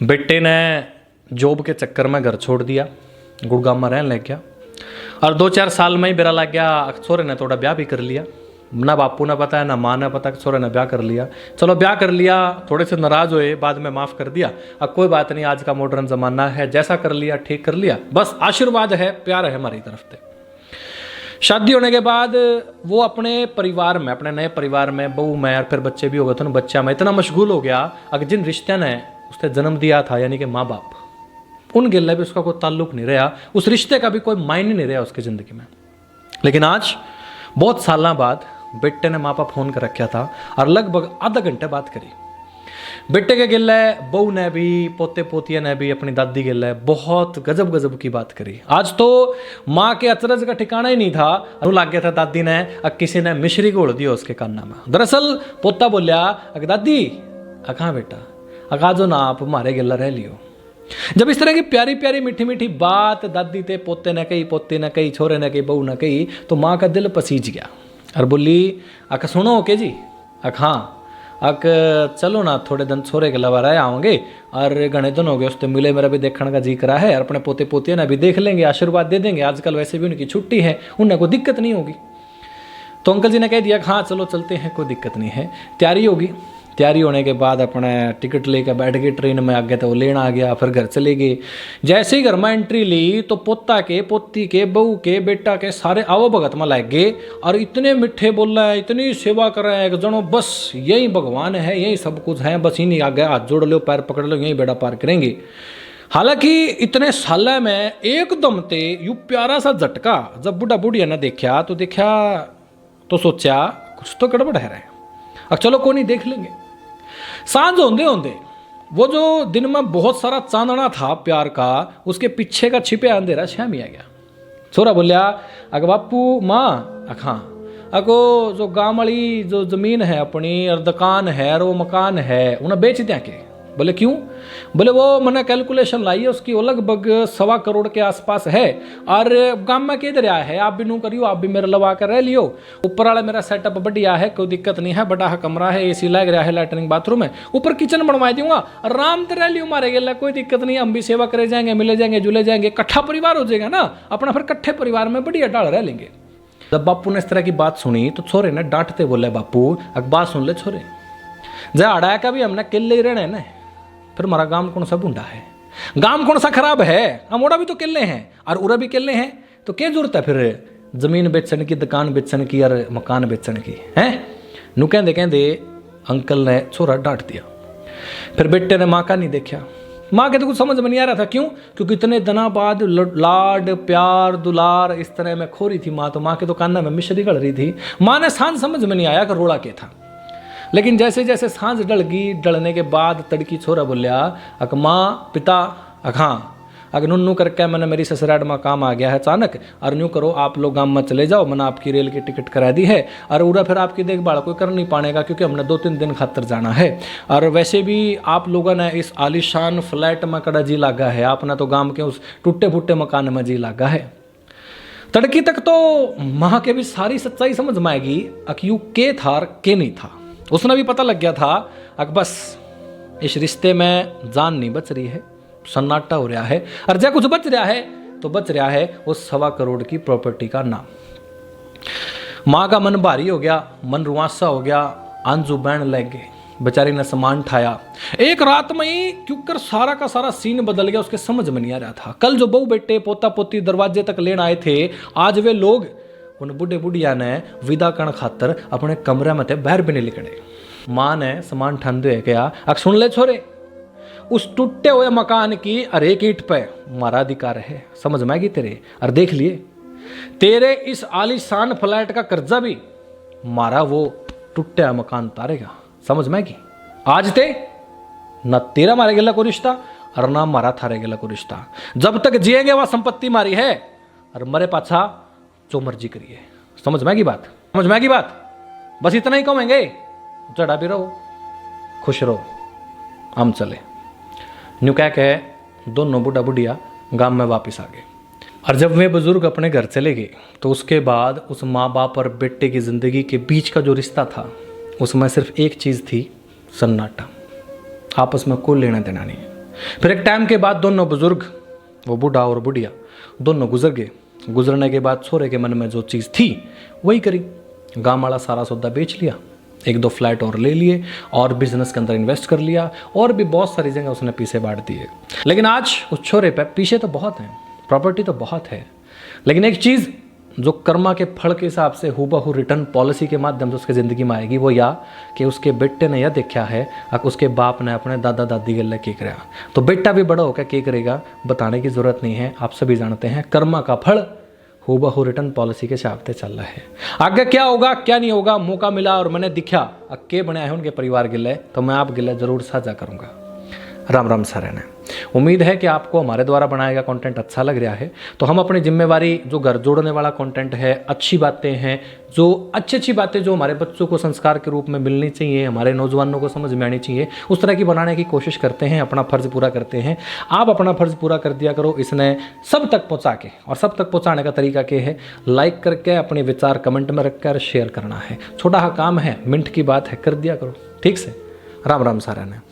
बेटे ने जॉब के चक्कर में घर छोड़ दिया, गुड़गांव में रहने लग गया और 2-4 साल में ही बेरा लग गया। छोरे ने थोड़ा ब्याह भी कर लिया, ना बापू ने पता है ना माँ ने पता, छोरे ने ब्याह कर लिया। चलो ब्याह कर लिया, थोड़े से नाराज हुए, बाद में माफ़ कर दिया। अब कोई बात नहीं, आज का मॉडर्न ज़माना है, जैसा कर लिया ठीक कर लिया, बस आशीर्वाद है, प्यार है हमारी तरफ से। शादी होने के बाद वो अपने परिवार में, अपने नए परिवार में, बहू में और फिर बच्चे भी हो गए थे, बच्चा में इतना मशगूल हो गया अगर जिन रिश्ते ने उसने जन्म दिया था, यानी कि माँ बाप, उन गिले भी उसका कोई ताल्लुक नहीं रहा, उस रिश्ते का भी कोई मायने नहीं रहा उसकी ज़िंदगी में। लेकिन आज बहुत साल बाद बेटे ने माँ बाप फोन कर रखा था और लगभग आधा घंटे बात करी। बेटे के गिले बहू ने भी, पोते पोतिया ने भी अपनी दादी गिले बहुत गजब गजब की बात करी। आज तो माँ के अचरज का ठिकाना ही नहीं था, लग गया था दादी ने किसी ने मिश्री घोल दिया उसके कान्ना में। दरअसल पोता बोलिया, अगर दादी कहाँ बेटा, अगा जो ना आप हमारे गिला रह लियो। जब इस तरह की प्यारी प्यारी मीठी मीठी बात दादी ते पोते ने कही, पोते ने कही, छोरे ने कही, बहू ने कही, तो माँ का दिल पसीज गया और बोली, अक सुनो ओके जी, हाँ अक चलो ना थोड़े दिन छोरे के लवा रहे आओगे और घने दिन हो गए उससे मिले, मेरा भी देखने का जी करा है और अपने पोते पोतिया ने भी देख लेंगे, आशीर्वाद दे देंगे, आजकल वैसे भी उनकी छुट्टी है, उन्हें कोई दिक्कत नहीं होगी। तो अंकल जी ने कह दिया हाँ चलो चलते हैं, कोई दिक्कत नहीं है। तैयारी होगी, तैयारी होने के बाद अपने टिकट लेकर बैठ गए ट्रेन में, आगे तो वो लेना आ गया, फिर घर चले गए। जैसे ही घर में एंट्री ली तो पोता के, पोती के, बहू के, बेटा के सारे आवो भगत में लग गए और इतने मिठे बोल रहे हैं, इतनी सेवा कर रहे हैं, जनो बस यही भगवान है, यही सब कुछ है, बस इन्हीं आगे हाथ जोड़ लो, पैर पकड़ लो, यही बेड़ा पार करेंगे। हालांकि इतने साल में एकदम ते यू प्यारा सा झटका जब बुढ़ा बुढ़िया ने देखा तो सोचा कुछ तो गड़बड़ है रहे, अब चलो कोई नहीं देख लेंगे। सांझ होंदे होंदे वो जो दिन में बहुत सारा चांदना था प्यार का, उसके पीछे का छिपे अंधेरा शाम ही आ गया। छोरा बोलिया, अग बापू माँ हाँ, अगो जो गाँव वाली जो जमीन है अपनी और दुकान है और वो मकान है उन्हें बेच दिया के। बोले क्यों? बोले वो मैंने कैलकुलेशन लाई है उसकी, वो लगभग 1.25 करोड़ के आसपास है और गाँव में किधर आया है, आप भी नू करियो, आप भी मेरा लवा कर रह लियो। ऊपर वाला मेरा सेटअप बढ़िया है, कोई दिक्कत नहीं है, बड़ा कमरा है, एसी लग रहा है, लैट्रिन बाथरूम है, ऊपर किचन बनवा दूंगा, आराम से रह लियो मारे गेला, कोई दिक्कत नहीं, हम भी सेवा करे जाएंगे, मिले जाएंगे, जुले जाएंगे, इकट्ठा परिवार हो जाएगा ना अपना, फिर इकट्ठे परिवार में बढ़िया डाल रह लेंगे। जब बापू ने इस तरह की बात सुनी तो छोरे ने डांटते बोले, बापू अब बात सुन ले छोरे, जय अड़ाया का भी हमने किले ही रहने ना, फिर हमारा गांव कौन सा बूंदा है, गांव कौन सा खराब है, हमारा भी तो किले हैं और उरा भी किले हैं, तो क्या जरूरत है फिर जमीन बेचने की, दुकान बेचने की और मकान बेचने की है। नू कहते कहते अंकल ने छोरा डांट दिया। फिर बेटे ने माँ का नहीं देखा, माँ के तो कुछ समझ में नहीं आ रहा था, क्यों? क्योंकि इतने दिनों बाद लाड प्यार दुलार इस तरह में खोरी थी माँ, तो माँ के तो कान्ना में मिश्री गड़ रही थी। माँ ने सांझ समझ में नहीं आया कि रोड़ा क्या था। लेकिन जैसे जैसे सांझ डल गई, डलने के बाद तड़की छोरा बोलिया, अक माँ पिता हाँ, अगर नुन्नू करके मैंने मेरी ससुराल में काम आ गया है अचानक, और न्यू करो आप लोग गाँव में चले जाओ, मैंने आपकी रेल की टिकट करा दी है और उरा फिर आपकी देखभाल कोई कर नहीं पाएगा क्योंकि हमने 2-3 दिन खातर जाना है, और वैसे भी आप लोगों ने इस आलीशान फ्लैट में कड़ा जी लागा है, आपने तो गाँव के उस टूटे फूटे मकान में जी लागा है। तड़की तक तो माँ के भी सारी सच्चाई समझ में आएगी, अक्यू के था के नहीं था, उसने भी पता लग गया था अब बस इस रिश्ते में जान नहीं बच रही है, सन्नाटा हो रहा है, और जब कुछ बच रहा है तो बच रहा है उस 1.25 करोड़ की प्रॉपर्टी का नाम। माँ का मन भारी हो गया, मन रुआसा हो गया, आंसू बहने लग गए, बेचारी ने सामान उठाया। एक रात में ही क्योंकि सारा का सारा सीन बदल गया, उसके समझ में नहीं आ रहा था। कल जो बहू बेटे पोता पोती दरवाजे तक लेने आए थे, आज वे लोग उन बुढ़े बुढ़िया ने विदा करने खातर अपने कमरे में थे, बाहर भी नहीं निकले। माँ ने सामान ठंडे क्या, अब सुन ले छोरे, उस टूटे हुए मकान की हर एक ईंट पे हमारा अधिकार है, समझ में आएगी तेरे, और देख लिए तेरे इस आलीशान फ्लैट का कर्जा भी मारा वो टूटे मकान तारेगा, समझ में आएगी। आज ते न तेरा मारे गेला को रिश्ता और ना मारा थारे गेला को रिश्ता, जब तक जिएंगे वह संपत्ति मारी है और मरे पाछा जो मर्जी करिए, समझ में आएगी बात, समझ में आएगी बात। बस इतना ही कहेंगे, चढ़ा भी रहो, खुश रहो, हम चले। न्यू कह के दोनों बुढ़ा बुढ़िया गांव में वापस आ गए, और जब वे बुजुर्ग अपने घर चले गए तो उसके बाद उस माँ बाप और बेटे की ज़िंदगी के बीच का जो रिश्ता था उसमें सिर्फ एक चीज़ थी, सन्नाटा, आपस में कोई लेना देना नहीं। फिर एक टाइम के बाद दोनों बुजुर्ग, वो बूढ़ा और बुढ़िया, दोनों गुजर गए। गुजरने के बाद छोरे के मन में जो चीज़ थी वही करी। गाँव वाला सारा सौदा बेच लिया, 1-2 फ्लैट और ले लिए और बिजनेस के अंदर इन्वेस्ट कर लिया, और भी बहुत सारी जगह उसने पीछे बांट दिए। लेकिन आज उस छोरे पे पीछे तो बहुत हैं, प्रॉपर्टी तो बहुत है, लेकिन एक चीज़ जो कर्मा के फल के हिसाब से हूबहू रिटर्न पॉलिसी के माध्यम से उसकी ज़िंदगी में आएगी, वो या कि उसके बेटे ने यह देखा है कि उसके बाप ने अपने दादा दादी के लिए क्या कराया, तो बेटा भी बड़ा होकर क्या करेगा बताने की ज़रूरत नहीं है। आप सभी जानते हैं कर्मा का फल हूबहू रिटर्न पॉलिसी के हिसाब से चल रहा है। आगे क्या होगा क्या नहीं होगा, मौका मिला और मैंने दिखा अक्के बनाए हैं उनके परिवार के लिए, तो मैं आप गिले ज़रूर साझा करूँगा। राम राम सारे ने। उम्मीद है कि आपको हमारे द्वारा बनाया गया कंटेंट अच्छा लग रहा है। तो हम अपनी जिम्मेवारी, जो घर जोड़ने वाला कंटेंट है, अच्छी बातें हैं, जो अच्छी बातें जो हमारे बच्चों को संस्कार के रूप में मिलनी चाहिए, हमारे नौजवानों को समझ में आनी चाहिए, उस तरह की बनाने की कोशिश करते हैं, अपना फर्ज पूरा करते हैं। आप अपना फर्ज पूरा कर दिया करो, इसने सब तक पहुँचा के, और सब तक पहुँचाने का तरीका क्या है, लाइक करके अपने विचार कमेंट में रखकर शेयर करना है। छोटा सा काम है, मिनट की बात है, कर दिया करो। ठीक से। राम राम सारा ने।